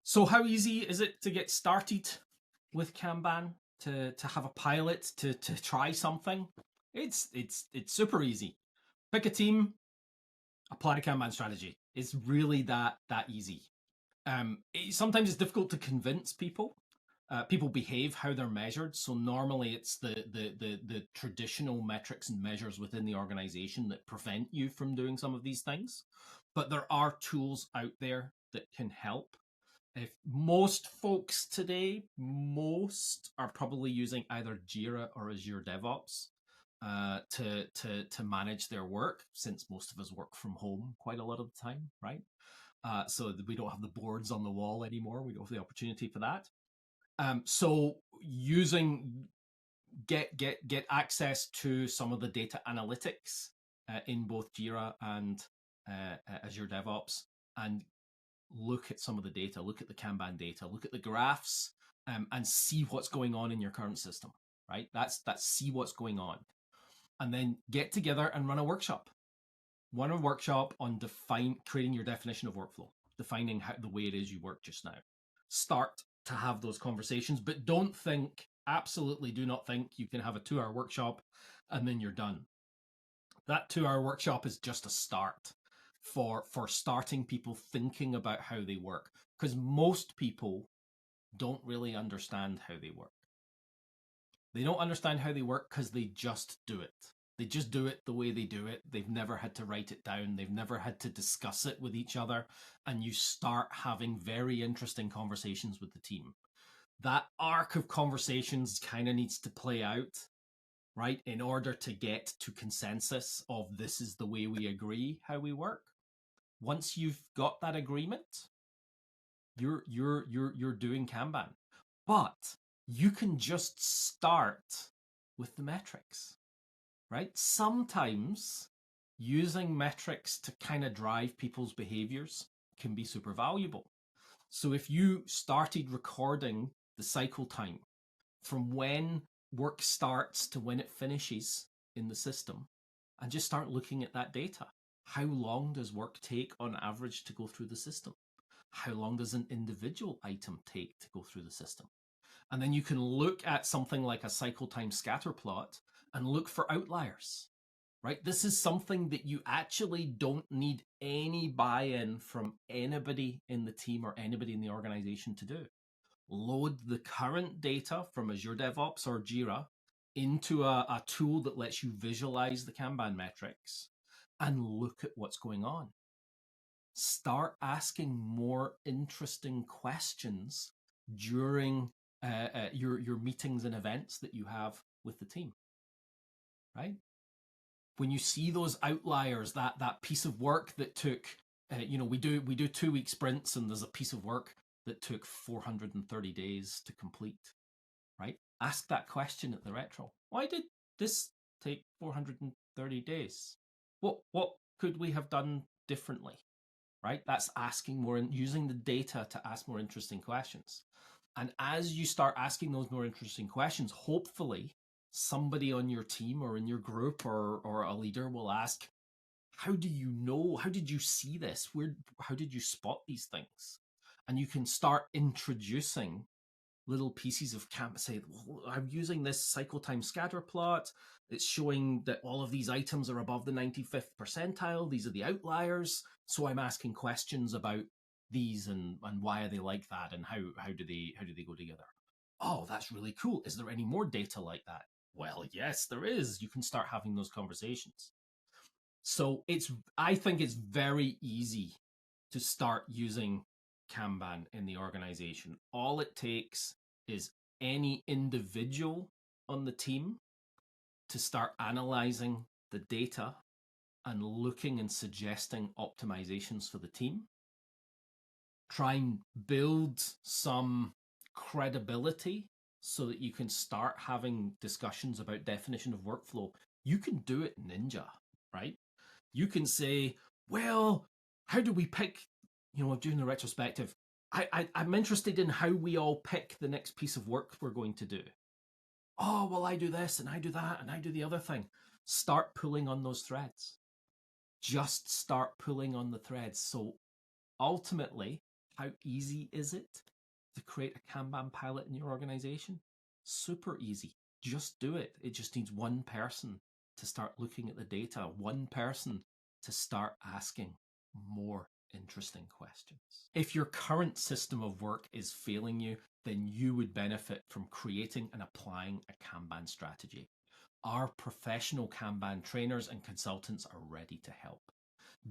So how easy is it to get started with Kanban? To have a pilot, to try something? It's super easy. Pick a team, apply a Kanban strategy. It's really that easy. Sometimes it's difficult to convince people. People behave how they're measured, so normally it's the traditional metrics and measures within the organization that prevent you from doing some of these things. But there are tools out there that can help. If most folks today, most are probably using either JIRA or Azure DevOps to manage their work, since most of us work from home quite a lot of the time, right? So we don't have the boards on the wall anymore. We don't have the opportunity for that. So using get access to some of the data analytics in both JIRA and Azure DevOps, and look at some of the data, look at the Kanban data, look at the graphs, and see what's going on in your current system, right? That's see what's going on. And then get together and run a workshop. Run a workshop on creating your definition of workflow, defining the way it is you work just now. Start to have those conversations, but absolutely do not think you can have a 2-hour workshop and then you're done. That 2-hour workshop is just a start for starting people thinking about how they work, because most people don't really understand how they work. They don't understand how they work because they just do it. They just do it the way they do it. They've never had to write it down. They've never had to discuss it with each other. And you start having very interesting conversations with the team. That arc of conversations kind of needs to play out, right? In order to get to consensus of this is the way we agree how we work. Once you've got that agreement, you're doing Kanban. But you can just start with the metrics, right? Sometimes using metrics to kind of drive people's behaviors can be super valuable. So if you started recording the cycle time from when work starts to when it finishes in the system, and just start looking at that data. How long does work take on average to go through the system? How long does an individual item take to go through the system? And then you can look at something like a cycle time scatter plot and look for outliers, right? This is something that you actually don't need any buy-in from anybody in the team or anybody in the organization to do. Load the current data from Azure DevOps or JIRA into a tool that lets you visualize the Kanban metrics and look at what's going on. Start asking more interesting questions during your meetings and events that you have with the team, right? When you see those outliers, that piece of work that took, we do 2-week sprints, and there's a piece of work that took 430 days to complete, right? Ask that question at the retro. Why did this take 430 days? What could we have done differently, right? That's asking more and using the data to ask more interesting questions. And as you start asking those more interesting questions, hopefully somebody on your team or in your group or a leader will ask, how do you know? How did you see this? How did you spot these things? And you can start introducing little pieces of Kanban. Say, well, I'm using this cycle time scatter plot. It's showing that all of these items are above the 95th percentile. These are the outliers. So I'm asking questions about these and why are they like that, and how do they go together? Oh, that's really cool. Is there any more data like that? Well, yes, there is. You can start having those conversations. So I think it's very easy to start using Kanban in the organization. All it takes is any individual on the team to start analyzing the data and looking and suggesting optimizations for the team. Try and build some credibility so that you can start having discussions about definition of workflow. You can do it ninja, right? You can say, well, how do we pick, doing the retrospective, I'm interested in how we all pick the next piece of work we're going to do. Oh, well, I do this and I do that and I do the other thing. Start pulling on those threads. Just start pulling on the threads. So ultimately, How easy is it to create a Kanban pilot in your organization? Super easy. Just do it. It just needs one person to start looking at the data, one person to start asking more interesting questions. If your current system of work is failing you, then you would benefit from creating and applying a Kanban strategy. Our professional Kanban trainers and consultants are ready to help.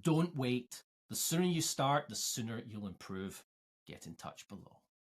Don't wait. The sooner you start, the sooner you'll improve. Get in touch below.